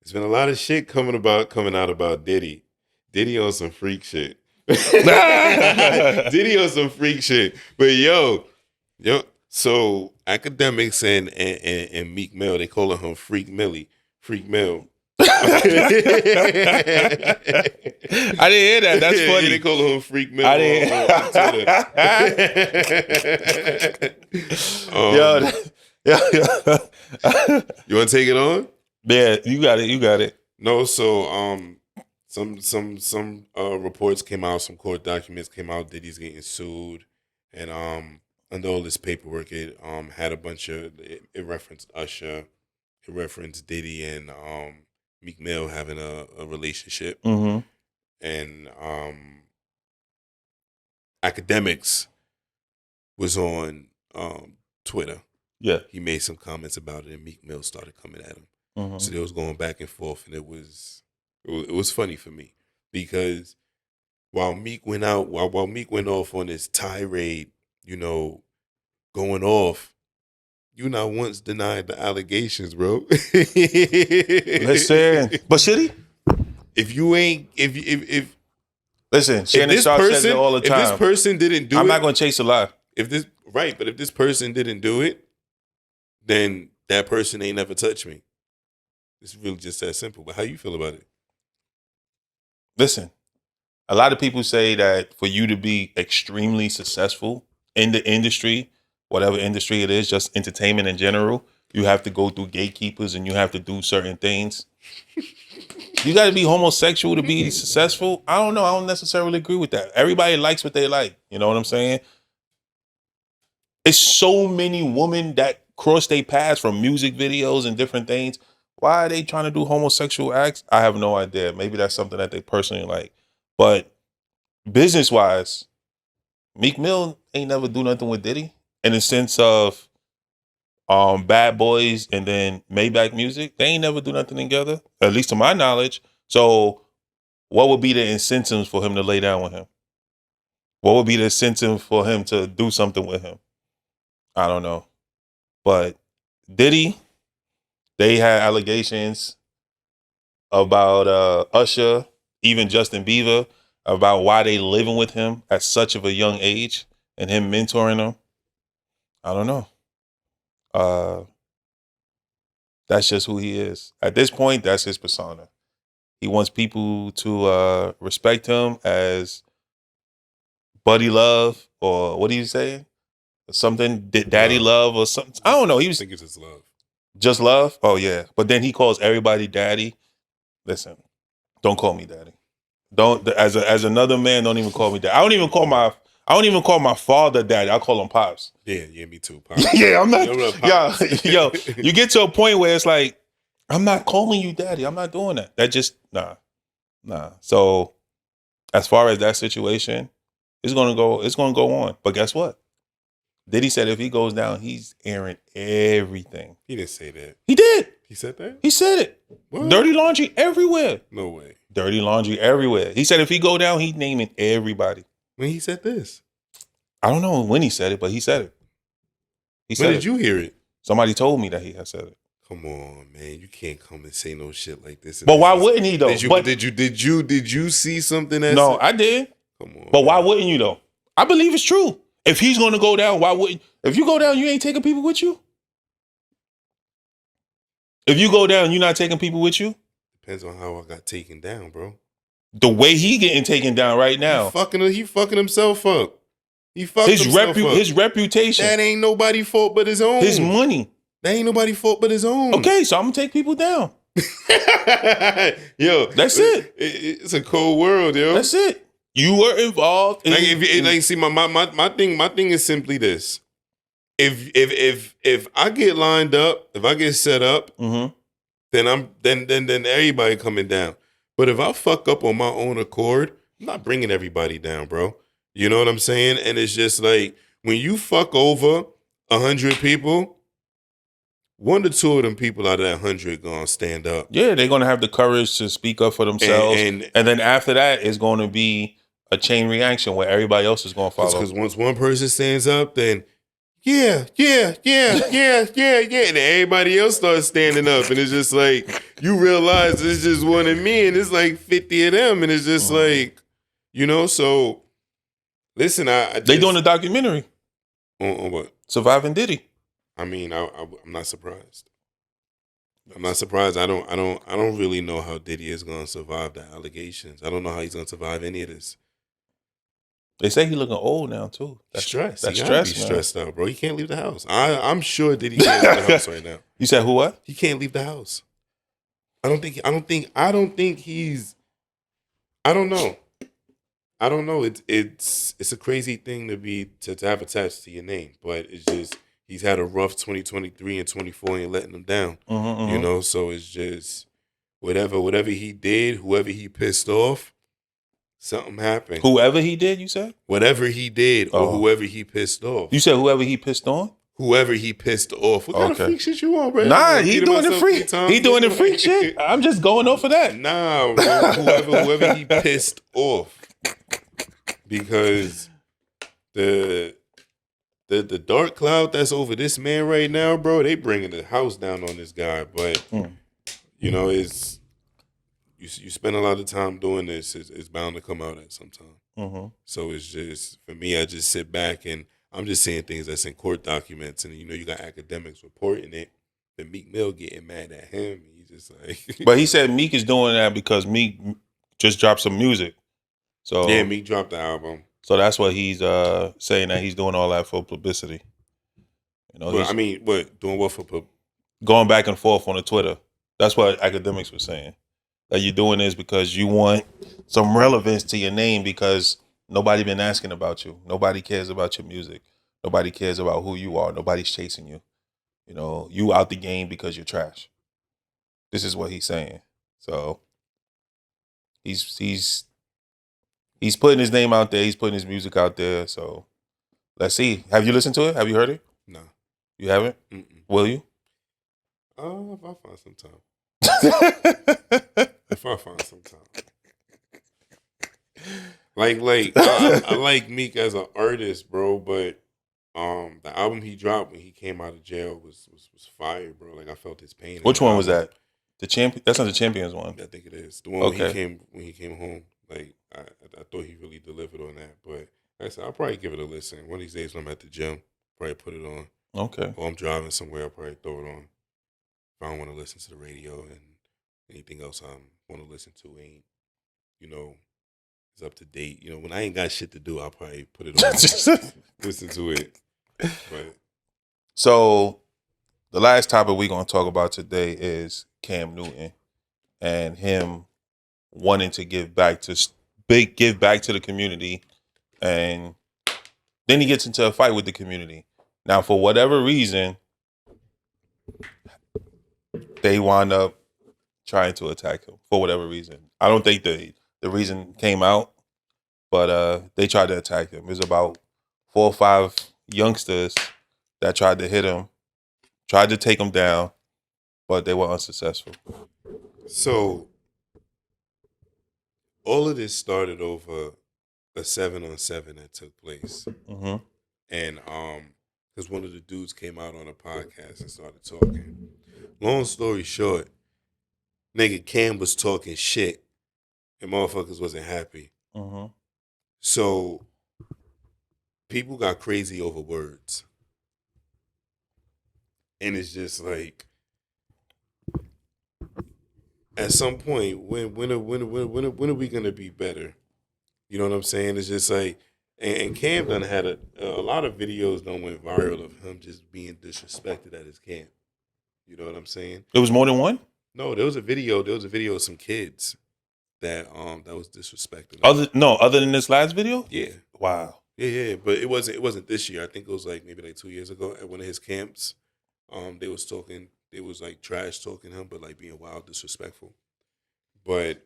There's been a lot of shit coming out about Diddy. Diddy on some freak shit. Diddy on some freak shit. But yo. So academics and Meek Mill, they calling him Freak Millie. Freak Mill. I didn't hear that. That's funny. Yeah, they call him Freak Mill. I didn't. You want to take it on? Yeah, you got it. You got it. No, so some reports came out, some court documents came out. Diddy's getting sued, and under all this paperwork, it had a bunch of it referenced Usher, it referenced Diddy and Meek Mill having a relationship, and academics was on Twitter. Yeah, he made some comments about it, and Meek Mill started coming at him. So they was going back and forth, and it was funny for me because while Meek went off on this tirade, going off, you not once denied the allegations, bro. Listen, but should he? If you ain't, if listen, Shannon Sharp says it all the time. If this person didn't do it, I'm not going to chase a lie. But if this person didn't do it, then that person ain't never touched me. It's really just that simple. But how you feel about it? Listen, a lot of people say that for you to be extremely successful in the industry, whatever industry it is, just entertainment in general, you have to go through gatekeepers and you have to do certain things. You got to be homosexual to be successful? I don't know. I don't necessarily agree with that. Everybody likes what they like. You know what I'm saying? It's so many women that cross their paths from music videos and different things. Why are they trying to do homosexual acts? I have no idea. Maybe that's something that they personally like. But business-wise, Meek Mill ain't never do nothing with Diddy in the sense of Bad Boys and then Maybach Music. They ain't never do nothing together, at least to my knowledge. So what would be the incentives for him to lay down with him? What would be the incentive for him to do something with him? I don't know. But Diddy, they had allegations about Usher, even Justin Bieber, about why they living with him at such of a young age and him mentoring them. I don't know. That's just who he is. At this point, that's his persona. He wants people to respect him as Buddy Love, or what are you saying? Something, Daddy Love or something. I don't know. I think it's just love. Just love? Oh, yeah. But then he calls everybody daddy. Listen, don't call me daddy. Don't as another man. Don't even call me that. I don't even call my father daddy. I call him pops. Yeah, me too. Pop. Yeah, I'm not. Pops. Yo, you get to a point where it's like, I'm not calling you daddy. I'm not doing that. That just nah. So, as far as that situation, it's gonna go on. But guess what? Diddy said if he goes down, he's airing everything. He didn't say that. He did. He said that? He said it. What? Dirty laundry everywhere. No way. Dirty laundry everywhere. He said if he go down, he's naming everybody. When he said this? I don't know when he said it, but he said it. He said When did you hear it? Somebody told me that he had said it. Come on, man. You can't come and say no shit like this. But why wouldn't he though? Did you see something that No, I did. Come on. But why wouldn't you though? I believe it's true. If he's gonna go down, why wouldn't if you go down, you ain't taking people with you? If you go down, you're not taking people with you? Depends on how I got taken down, bro. The way he getting taken down right now. He fucking himself up. He fucked himself up. His reputation. That ain't nobody's fault but his own. His money. That ain't nobody's fault but his own. Okay, so I'm gonna take people down. Yo, that's it. It's a cold world, yo. That's it. You were involved. See, my thing is simply this. If I get lined up, if I get set up, mm-hmm. then everybody coming down. But if I fuck up on my own accord, I'm not bringing everybody down, bro. You know what I'm saying? And it's just like when you fuck over 100 people, 1 to 2 of them people out of that 100 gonna stand up. Yeah, they're gonna have the courage to speak up for themselves, and then after that, it's gonna be a chain reaction where everybody else is gonna follow. Because once one person stands up, then yeah, and then everybody else starts standing up, and it's just like you realize it's just one of me, and it's like 50 of them, and it's just like, you know. So listen, they doing a documentary on what? Surviving Diddy. I mean, I'm not surprised. I'm not surprised. I don't really know how Diddy is gonna survive the allegations. I don't know how he's gonna survive any of this. They say he's looking old now too. That's stress. That's stress. Be stressed out, bro. He can't leave the house. I'm sure Diddy can't leave the house right now. You said who? What? He can't leave the house. I don't think he's. I don't know. It's a crazy thing to have attached to your name, but it's just he's had a rough 2023 and 24 and letting him down. Mm-hmm. You know, so it's just whatever he did, whoever he pissed off. Something happened. Whoever he did, you said? Whatever he did or whoever he pissed off. You said whoever he pissed on? Whoever he pissed off. What kind of freak shit you want, bro? Nah, he doing the freak. He doing the freak shit. I'm just going off of that. Nah, bro. Whoever he pissed off. Because the dark cloud that's over this man right now, bro, they bringing the house down on this guy. But, you know, it's... You spend a lot of time doing this, it's bound to come out at some time. Mm-hmm. So it's just, for me, I just sit back and I'm just seeing things that's in court documents. And, you know, you got academics reporting it. Then Meek Mill getting mad at him. He's just like... But he said Meek is doing that because Meek just dropped some music. So yeah, Meek dropped the album. So that's what he's saying, that he's doing all that for publicity. You know, doing what for going back and forth on the Twitter. That's what academics were saying. That you're doing this because you want some relevance to your name because nobody been asking about you. Nobody cares about your music. Nobody cares about who you are. Nobody's chasing you. You know, you out the game because you're trash. This is what he's saying. So he's putting his name out there. He's putting his music out there. So let's see. Have you listened to it? Have you heard it? No. You haven't? Mm-mm. Will you? If I find some time. If I find some time. Like I like Meek as an artist, bro, but the album he dropped when he came out of jail was fire, bro. Like I felt his pain. Which one was that? The champion? That's not the Champions one. I think it is. The one when he came home. Like I thought he really delivered on that. But like I said, I'll probably give it a listen. One of these days when I'm at the gym, probably put it on. Okay. Or I'm driving somewhere, I'll probably throw it on. If I don't want to listen to the radio and anything else I want to listen to ain't, you know, is up to date. You know, when I ain't got shit to do, I'll probably put it on, listen to it. But so the last topic we're going to talk about today is Cam Newton and him wanting to give back to big give back to the community, and then he gets into a fight with the community. Now, for whatever reason, they wind up trying to attack him for whatever reason. I don't think the reason came out, but they tried to attack him. It was about 4 or 5 youngsters that tried to hit him, tried to take him down, but they were unsuccessful. So all of this started over a 7-on-7 that took place. Mm-hmm. And because one of the dudes came out on a podcast and started talking. Long story short, nigga Cam was talking shit and motherfuckers wasn't happy. Mm-hmm. So people got crazy over words. And it's just like, at some point, when are we gonna be better? You know what I'm saying? It's just like, and Cam done had a lot of videos done went viral of him just being disrespected at his camp. You know what I'm saying? It was more than one? No, there was a video of some kids that was disrespecting. Other than this last video? Yeah. Wow. Yeah, but it wasn't this year. I think it was like maybe like 2 years ago at one of his camps. They was like trash talking him, but like being wild disrespectful. But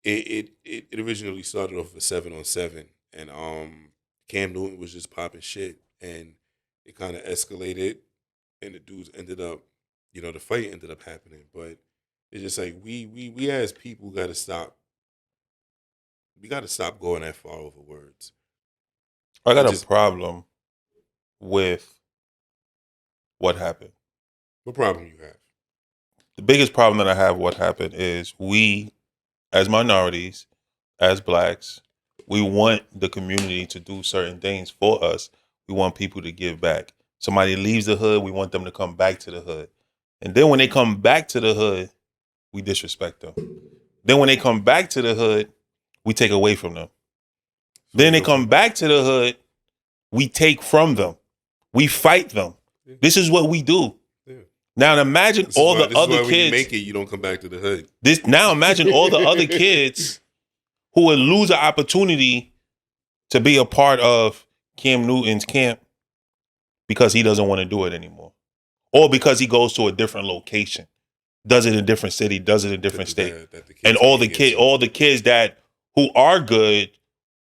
it originally started off with 7-on-7, and Cam Newton was just popping shit, and it kind of escalated, and the dudes ended up, the fight ended up happening. But it's just like we as people got to stop. We got to stop going that far over words. I got a problem with what happened. What problem you have? The biggest problem that I have with what happened is we, as minorities, as blacks, we want the community to do certain things for us. We want people to give back. Somebody leaves the hood, we want them to come back to the hood. And then when they come back to the hood, we disrespect them. Then when they come back to the hood, we take away from them. Then they come back to the hood, we take from them. We fight them. Yeah. This is what we do. Yeah. Now imagine all the other kids. When you make it, you don't come back to the hood. Now imagine all the other kids who would lose an opportunity to be a part of Cam Newton's camp because he doesn't want to do it anymore. Or because he goes to a different location, does it in a different city, does it in a different state. And all the kids that who are good,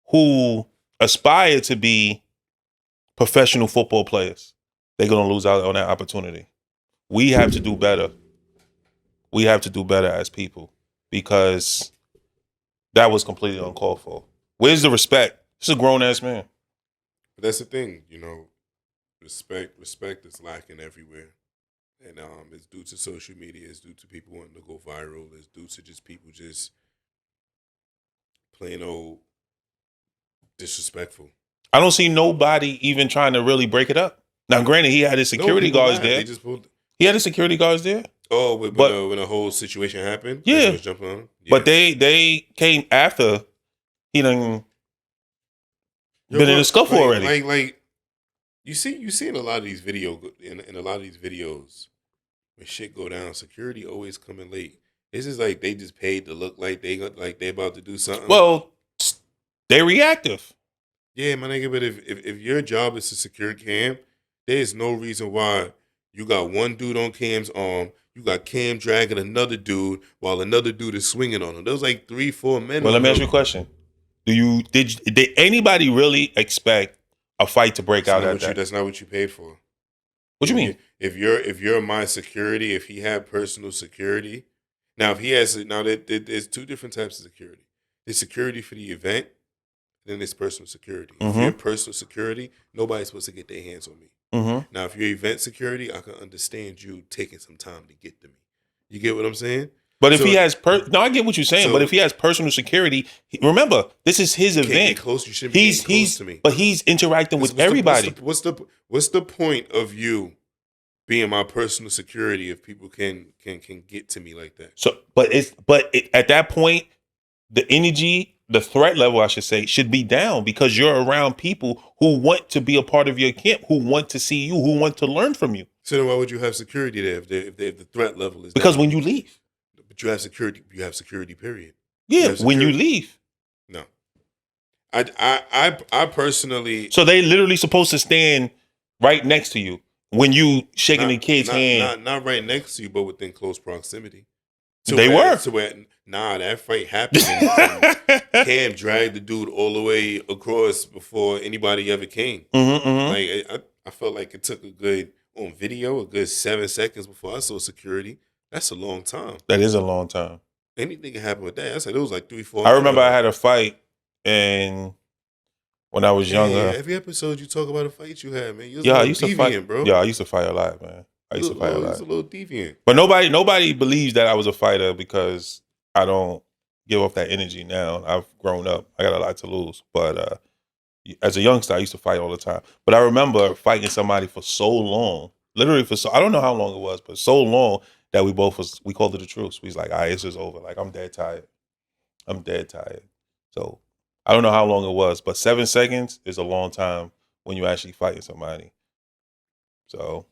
who aspire to be professional football players, they're going to lose out on that opportunity. We have to do better. We have to do better as people because that was completely uncalled for. Where's the respect? This is a grown-ass man. But that's the thing, respect is lacking everywhere. And it's due to social media, it's due to people wanting to go viral, it's due to just people just plain old disrespectful. I don't see nobody even trying to really break it up. Now, granted, he had his security guards there. He had his security guards there. Oh, when the whole situation happened? Yeah. Was jumping on? Yeah. But they came after he done been in a scuffle already. Like you see in a lot of these videos, in a lot of these videos, when shit go down, security always coming late. It's just like they just paid to look like they about to do something. Well, they reactive. Yeah, my nigga, but if your job is to secure Cam, there's no reason why you got one dude on Cam's arm, you got Cam dragging another dude while another dude is swinging on him. There was like 3-4 men. Well, let me ask you a question. Did anybody really expect a fight to break out at that? That's not what you paid for. What you mean? If you're my security, if he had personal security, now if he has, there's 2 different types of security. There's security for the event, then there's personal security. Mm-hmm. If you're personal security, nobody's supposed to get their hands on me. Mm-hmm. Now, if you're event security, I can understand you taking some time to get to me. You get what I'm saying? But if he has I get what you're saying. But if he has personal security, remember, this is his event. Get close. You shouldn't be getting close to me. But he's interacting with everybody. What's the point of you being my personal security if people can get to me like that? So, at that point, the energy, the threat level, I should say, should be down because you're around people who want to be a part of your camp, who want to see you, who want to learn from you. So then why would you have security there if the threat level is because down? When you leave. But you have security. You have security. Period. Yeah, when you leave. No. I personally So they literally supposed to stand right next to you when you shaking the kid's hand. not right next to you, but within close proximity. They were. That fight happened and Cam dragged the dude all the way across before anybody ever came. Like I felt like it took a good 7 seconds before I saw security. That's a long time. That is a long time. Anything can happen with that. I said it was like 3-4. I remember I had a fight and when I was younger. Yeah, every episode you talk about a fight you had, man. I used to fight, bro. Yeah, I used to fight a lot, man. I used to fight a lot. It's a little deviant. But nobody believes that I was a fighter because I don't give off that energy now. I've grown up. I got a lot to lose. But as a youngster, I used to fight all the time. But I remember fighting somebody for so long, literally I don't know how long it was, but so long that we called it a truce. We was like, all right, it's just over. Like, I'm dead tired. So I don't know how long it was, but 7 seconds is a long time when you're actually fighting somebody. So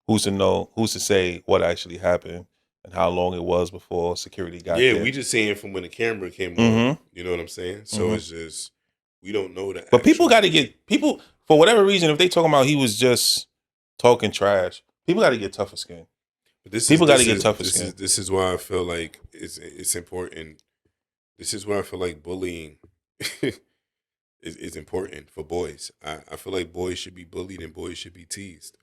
who's to say what actually happened and how long it was before security got there. Yeah, we just seeing from when the camera came on. You know what I'm saying? So it's just, we don't know that. But people got to people, for whatever reason, if they talking about he was just talking trash, people got to get tougher skin. People got to get tougher skin. This is why I feel like it's important. This is where I feel like bullying is important for boys. I feel like boys should be bullied and boys should be teased.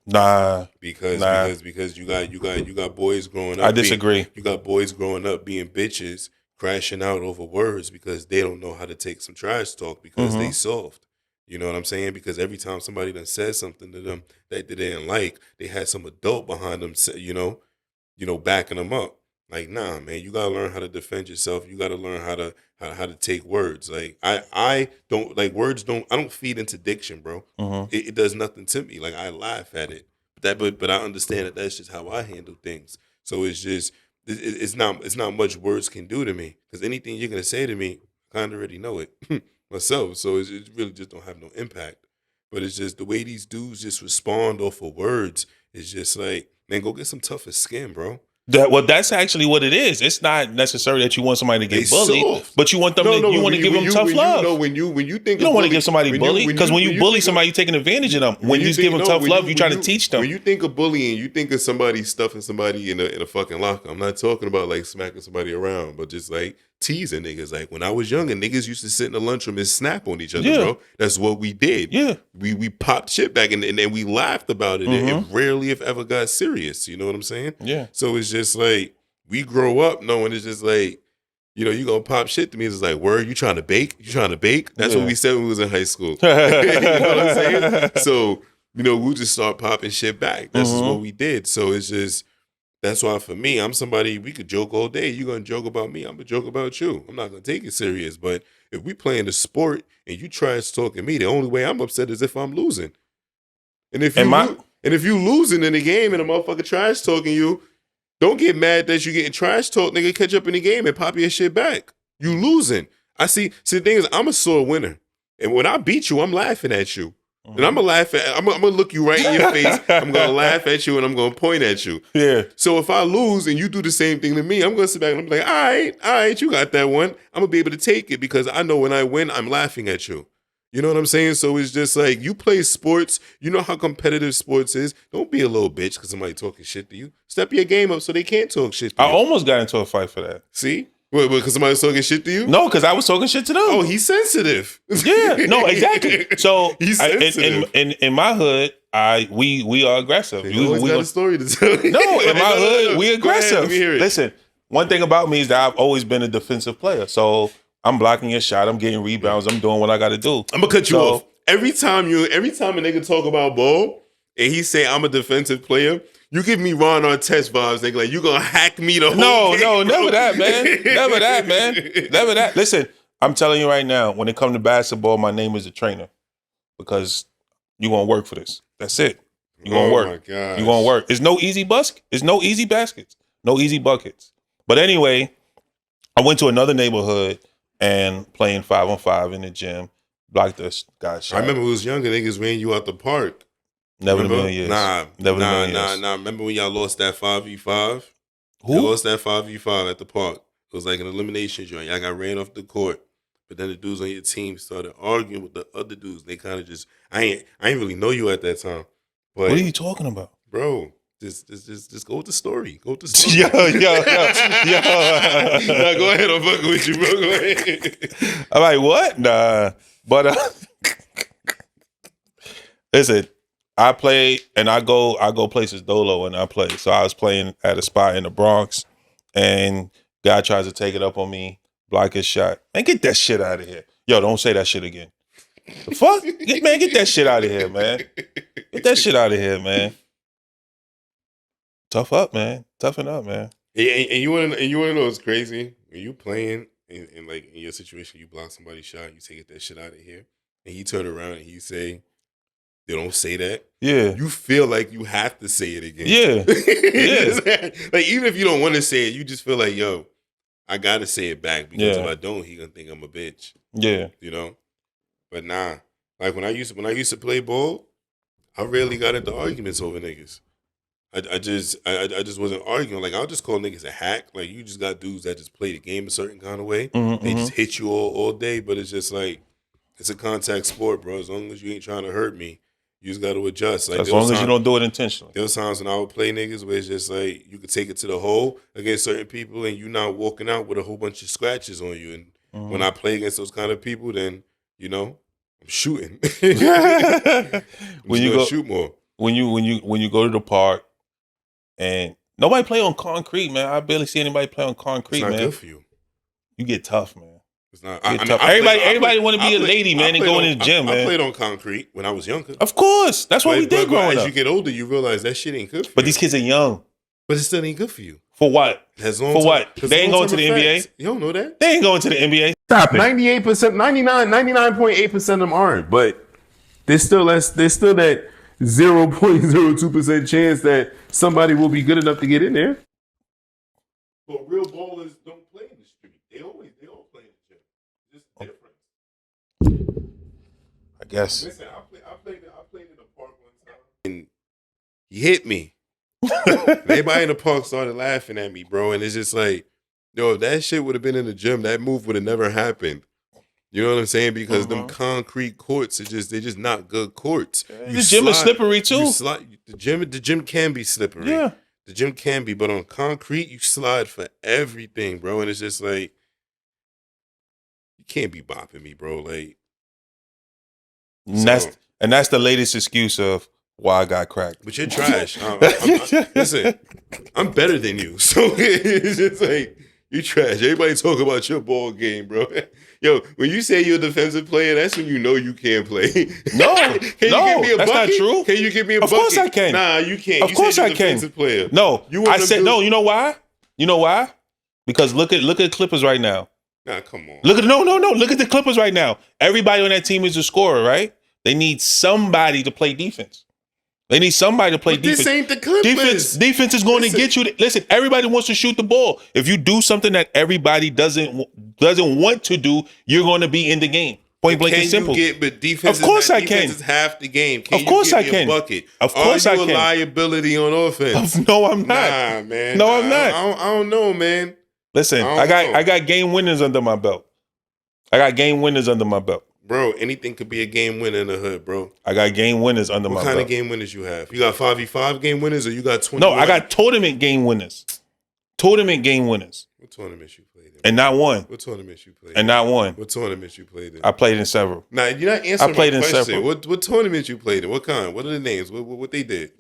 Because you got boys growing up. I disagree. You got boys growing up being bitches, crashing out over words because they don't know how to take some trash talk because they soft. You know what I'm saying? Because every time somebody done said something to them that they didn't like, they had some adult behind them, backing them up. Like, nah, man, you gotta learn how to defend yourself. You gotta learn how to take words. Like, I don't like words. I don't feed into diction, bro. It does nothing to me. Like, I laugh at it. But I understand that that's just how I handle things. So it's just it's not much words can do to me because anything you're gonna say to me, I kind of already know it myself. So it really just don't have no impact. But it's just the way these dudes just respond off of words is just like, man, go get some tougher skin, bro. That's actually what it is. It's not necessary that you want somebody to get bullied, but you want them you want to give them tough love. When you think you don't want to give somebody bully because when you bully somebody, you're taking advantage of them. When you give them tough love, you try to teach them. When you think of bullying, you think of somebody stuffing somebody in a fucking locker. I'm not talking about like smacking somebody around, but just like teasing niggas. Like when I was younger, niggas used to sit in the lunchroom and snap on each other, bro. That's what we did. Yeah. We popped shit back and then we laughed about it. It rarely if ever got serious. You know what I'm saying? Yeah. So it's just like we grow up knowing it's just like, you gonna pop shit to me. It's like, word, you trying to bake? You trying to bake? That's what we said when we was in high school. You know what I'm saying? So, we'll just start popping shit back. That's just what we did. So it's just, that's why for me, I'm somebody, we could joke all day. You're going to joke about me. I'm going to joke about you. I'm not going to take it serious. But if we playing the sport and you trash talking me, the only way I'm upset is if I'm losing. And if you losing in the game and a motherfucker trash talking you, don't get mad that you getting trash talk, nigga. Catch up in the game and pop your shit back. You losing. See, the thing is, I'm a sore winner. And when I beat you, I'm laughing at you. And I'm gonna I'm gonna look you right in your face. I'm gonna laugh at you and I'm gonna point at you. Yeah. So if I lose and you do the same thing to me, I'm gonna sit back and I'm like, all right, you got that one. I'm gonna be able to take it because I know when I win, I'm laughing at you. You know what I'm saying? So it's just like, you play sports, you know how competitive sports is. Don't be a little bitch because somebody talking shit to you. Step your game up so they can't talk shit to you. I almost got into a fight for that. See? Wait, because somebody was talking shit to you? No, because I was talking shit to them. Oh, he's sensitive. Yeah, no, exactly. So he's sensitive. In my hood, we are aggressive. We got a story to tell you. No, in my hood, we aggressive. Ahead, let me hear it. Listen, one thing about me is that I've always been a defensive player. So I'm blocking your shot. I'm getting rebounds. I'm doing what I got to do. I'm gonna cut you off. Every time a nigga talk about ball and he say I'm a defensive player, you give me Ron Artest vibes, nigga. Like, you gonna hack me the whole game, No, never that, man. Never that, man. Never that. Listen, I'm telling you right now, when it comes to basketball, my name is a trainer because you're gonna work for this. That's it. You're gonna work. My gosh. You're gonna work. It's no easy It's no easy baskets. No easy buckets. But anyway, I went to another neighborhood and playing 5-on-5 in the gym. Blocked this guy's shot. I remember when we was younger, niggas ran you out the park. Never in a million years. Never in a million years. Nah. Remember when y'all lost that 5v5? Who? Y'all lost that 5v5 at the park. It was like an elimination joint. Y'all got ran off the court. But then the dudes on your team started arguing with the other dudes. They kind of just, I ain't really know you at that time. But What are you talking about? bro, just go with the story. Go with the story. Yo. Nah, go ahead. I'm fucking with you, bro. Go ahead. I'm like, what? Nah. But listen, I play and I go places dolo and I play. So I was playing at a spot in the Bronx and guy tries to take it up on me, block his shot. Man, get that shit out of here. Yo, don't say that shit again. The fuck? Get that shit out of here, man. Get that shit out of here, man. Tough up, man. Toughen up, man. And you want to know what's crazy? When you playing and like in your situation, you block somebody's shot, you take that shit out of here, and he turn around and he say, "They don't say that." Yeah. You feel like you have to say it again. Yeah. Like even if you don't want to say it, you just feel like, yo, I gotta say it back because Yeah. if I don't, he gonna think I'm a bitch. Yeah. You know. But nah, like when I used to play ball, I rarely got into arguments over niggas. I just wasn't arguing. Like I'll just call niggas a hack. Like you just got dudes that just play the game a certain kind of way. They just hit you all day. But it's just like it's a contact sport, bro. As long as you ain't trying to hurt me, you just got to adjust. Like As long as you don't do it intentionally. There was times when I would play niggas where it's just like you could take it to the hole against certain people, and you not walking out with a whole bunch of scratches on you. And when I play against those kind of people, then you know I'm shooting. When you go shoot more. When you go to the park and nobody play on concrete, man. I barely see anybody play on concrete, It's not man. good for you. You get tough, man. It's not. You get tough. Everybody want to be a lady, man, and go in the gym, man. I played on concrete when I was younger. Of course, that's what we did growing as up. you get older, you realize that shit ain't good for you. But these kids are young. But it still ain't good for you. For what? For what? They ain't going to the NBA. You don't know that? They ain't going to the NBA. Stop it. 98%, 99.8% of them aren't, but there's still that 0.02% chance that somebody will be good enough to get in there. But real ballers don't play in the street. They all play in the gym. Just different. I guess. Listen, I played in the park one time. And he hit me. Everybody in the park started laughing at me, bro. And it's just like, yo, if that shit would have been in the gym, that move would have never happened. You know what I'm saying? Because them concrete courts they're just not good courts. The gym is slippery too. The gym can be slippery. Yeah. The gym can be, but on concrete, you slide for everything, bro. And it's just like, you can't be bopping me, bro. Like, And that's the latest excuse of why I got cracked. but you're trash. Listen, I'm better than you. So it's just like, you trash. Everybody talk about your ball game, bro. Yo, when you say you're a defensive player, that's when you know you can't play. No, Can you give me a that's bucket? not true. Can you give me a bucket? Of course I can. Nah, you can't. Of course I can. Defensive player. No, You one I of them said dudes- no. You know why? You know why? Because look at Clippers right now. Nah, come on. Look at Look at the Clippers right now. Everybody on that team is a scorer, right? They need somebody to play defense. They need somebody to play But defense. this ain't the Clippers. Defense is going to get you. Listen, everybody wants to shoot the ball. If you do something that everybody doesn't want to do, you're going to be in the game. Point blank and simple. But defense, Of course I defense can. is half the game. Can Of course you I give me can. a bucket? Of course Are I you a can. liability on offense? No, I'm not. Nah, man. No, I'm not. I don't know, man. Listen, I don't know. I got game winners under my belt. Bro, anything could be a game winner in the hood, bro. I got game winners under my What kind belt. of game winners you have? You got 5v5 game winners or you got 20? No, I got tournament game winners. What tournaments you played in? And not one. What tournaments you played in? And not one. What tournaments you played in? I played in several. Nah, you're not answering I played my in question. several. What tournaments you played in? What kind? What are the names? What they did?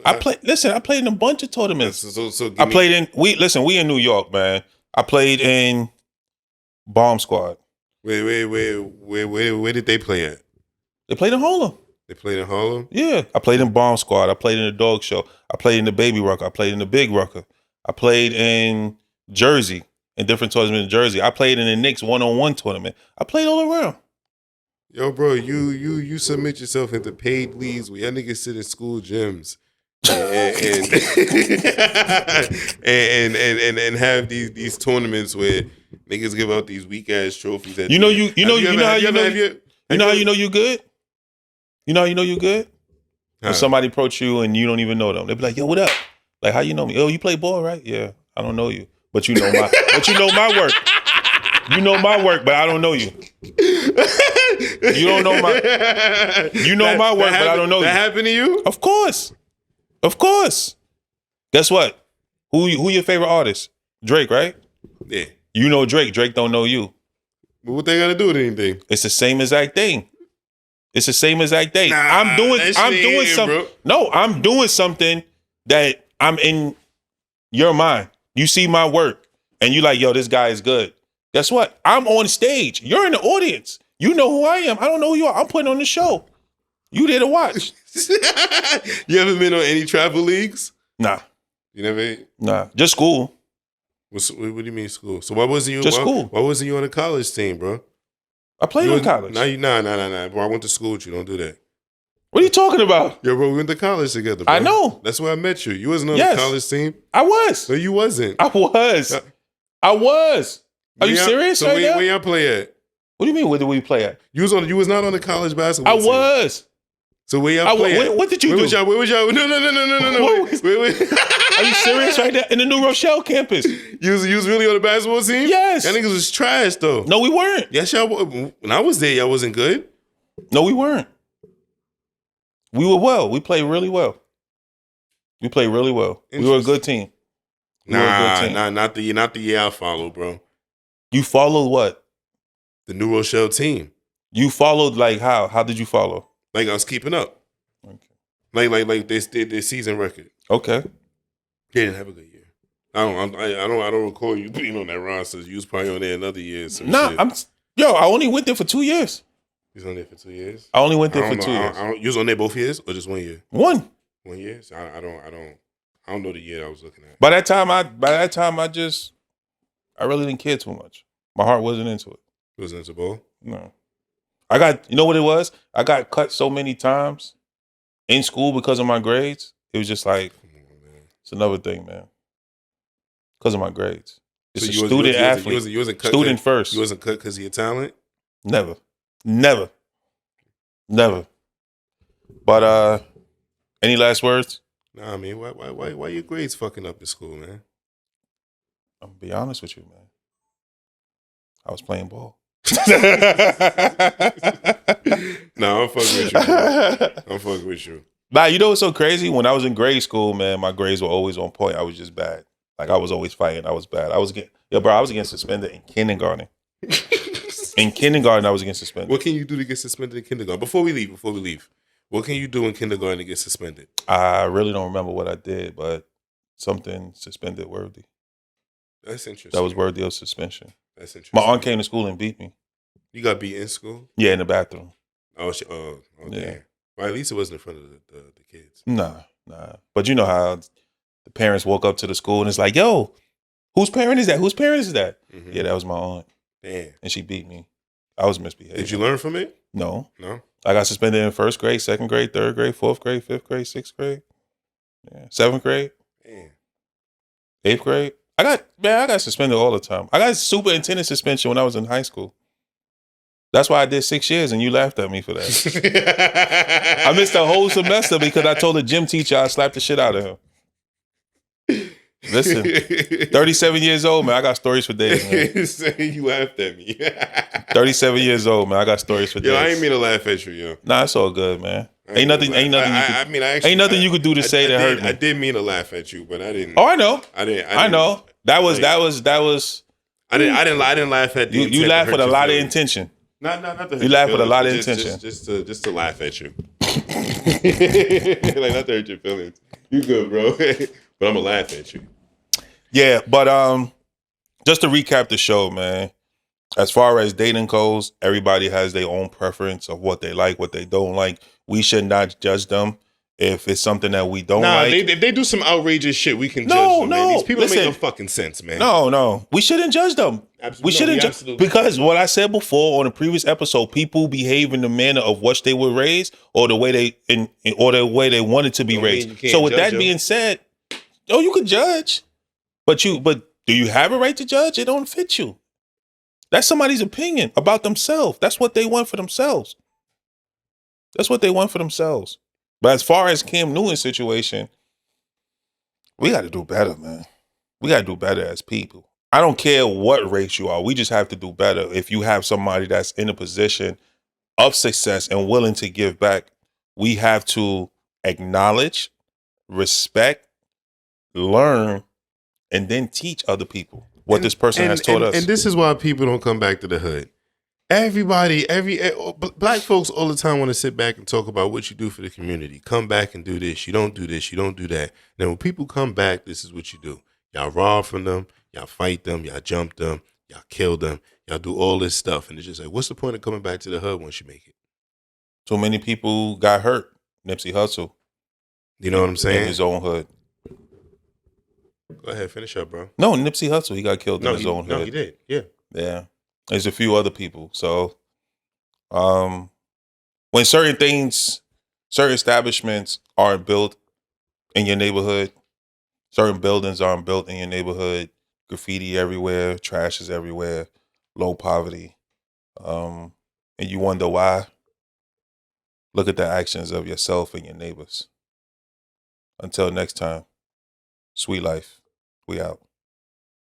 I played in a bunch of tournaments. So I played in we in New York, man. I played in Bomb Squad. Where did they play at? They played in Harlem. They played in Harlem? Yeah. I played in Bomb Squad. I played in the Dog Show. I played in the Baby Rucker. I played in the Big Rucker. I played in Jersey, in different tournaments in Jersey. I played in the Knicks one-on-one tournament. I played all around. Yo, bro, you submit yourself into paid leagues where y'all niggas sit in school gyms and have these tournaments where niggas give out these weak ass trophies. At You know the end. you know how you know you you good? You know how you know you good? When somebody approach you and you don't even know them. They be like, yo, what up? Like, how you know me? Oh, you play ball, right? Yeah. I don't know you. But you know my work. You know my work, but I don't know you. You don't know my. You know my work, but I don't know that you. That happened to you? Of course. Guess what? Who your favorite artist? Drake, right? Yeah. You know Drake. Drake don't know you. But what they got to do with anything? It's the same exact thing. Nah, I'm doing hitting, something. bro. No, I'm doing something that I'm in your mind. You see my work and you like, yo, this guy is good. Guess what? I'm on stage. You're in the audience. You know who I am. I don't know who you are. I'm putting on the show. You there to watch. You ever been on any travel leagues? Nah. You never? Nah. Just school. What do you mean school? So why wasn't you? Just school. Why wasn't you on the college team, bro? I played in college. Nah. Bro, I went to school with you. Don't do that. What are you talking about? Yo, bro, we went to college together, bro. I know. That's where I met you. You wasn't on Yes. the college team? I was. No, you wasn't. I was. Are you serious right now? Where y'all play at? What do you mean, where did we play at? You was not on the college basketball I team. was. So where y'all play at? What did you do? Where was y'all? No. Wait. Are you serious right now? In the New Rochelle campus. You was really on the basketball team? Yes. Y'all niggas was trash, though. No, we weren't. Yes, y'all. When I was there, y'all wasn't good. No, we weren't. We were well. We played really well. We were a good team. Not the year I followed, bro. You followed what? The New Rochelle team. You followed like how? How did you follow? Like I was keeping up. Okay. Like they did their season record. Okay. They didn't have a good year. I don't recall you being on that roster. You was probably on there another year. I only went there for 2 years. You was on there for 2 years? I only went there for 2 years. You was on there both years or just 1 year? 1. 1 year? So I don't know the year I was looking at. By that time I really didn't care too much. My heart wasn't into it. It was into ball? No. You know what it was? I got cut so many times in school because of my grades. It was just like, it's another thing, man. Because of my grades. It's so a student athlete. You wasn't cut student first. You wasn't cut because of your talent? Never. But any last words? Nah, I mean, why your grades fucking up in school, man? I'm gonna be honest with you, man. I was playing ball. No, I'm fucking with you, bro. I'm fucking with you. Nah, you know what's so crazy? When I was in grade school, man, my grades were always on point. I was just bad. Like I was always fighting. I was bad. I was getting suspended in kindergarten. In kindergarten, I was getting suspended. What can you do to get suspended in kindergarten? Before we leave. What can you do in kindergarten to get suspended? I really don't remember what I did, but something suspended worthy. That's interesting. That was worthy of suspension. That's interesting. My aunt came to school and beat me. You got beat in school? Yeah, in the bathroom. Oh, Yeah. damn. Well, at least it wasn't in front of the kids. Nah. But you know how the parents woke up to the school and it's like, yo, whose parent is that? Mm-hmm. Yeah, that was my aunt. Damn. And she beat me. I was misbehaving. Did you learn from it? No. No? I got suspended in 1st grade, 2nd grade, 3rd grade, 4th grade, 5th grade, 6th grade. Yeah. 7th grade. Damn. 8th grade. I got suspended all the time. I got superintendent suspension when I was in high school. That's why I did 6 years and you laughed at me for that. I missed a whole semester because I told the gym teacher I slapped the shit out of him. Listen, 37 years old, man. I got stories for days, man. You laughed at me. 37 years old, man. I got stories for days. Yo, I ain't mean to laugh at you, yo. Nah, it's all good, man. Ain't nothing you could do to say that hurt me. I did mean to laugh at you, but I didn't. Oh, I know. I know. That was. I didn't laugh at the. You laughed with a lot of intention. Not the. You laughed with a lot of intention. Just to laugh at you. Like not to hurt your feelings. You good, bro? But I'm gonna laugh at you. Yeah, but just to recap the show, man. As far as dating goes, everybody has their own preference of what they like, what they don't like. We should not judge them if it's something that we don't like. If they do some outrageous shit, we can judge them, man. These people don't make no fucking sense, man. No. We shouldn't judge them. We shouldn't judge because what I said before on a previous episode, people behave in the manner of what they were raised or the way they wanted to be raised. So with that being said, you can judge, but do you have a right to judge? It don't fit you. That's somebody's opinion about themselves. That's what they want for themselves. But as far as Cam Newton's situation, we got to do better, man. We got to do better as people. I don't care what race you are. We just have to do better. If you have somebody that's in a position of success and willing to give back, we have to acknowledge, respect, learn, and then teach other people what this person has taught us. And this is why people don't come back to the hood. Black folks all the time want to sit back and talk about what you do for the community. Come back and do this. You don't do this. You don't do that. Then when people come back, this is what you do. Y'all rob from them. Y'all fight them. Y'all jump them. Y'all kill them. Y'all do all this stuff. And it's just like, what's the point of coming back to the hood once you make it? So many people got hurt. Nipsey Hussle. You know what I'm saying? In his own hood. Go ahead, finish up, bro. No, Nipsey Hussle, he got killed in his own hood. No, he did. Yeah. Yeah. There's a few other people. So when certain establishments aren't built in your neighborhood, certain buildings aren't built in your neighborhood, graffiti everywhere, trash is everywhere, low poverty, and you wonder why, look at the actions of yourself and your neighbors. Until next time, sweet life. We out.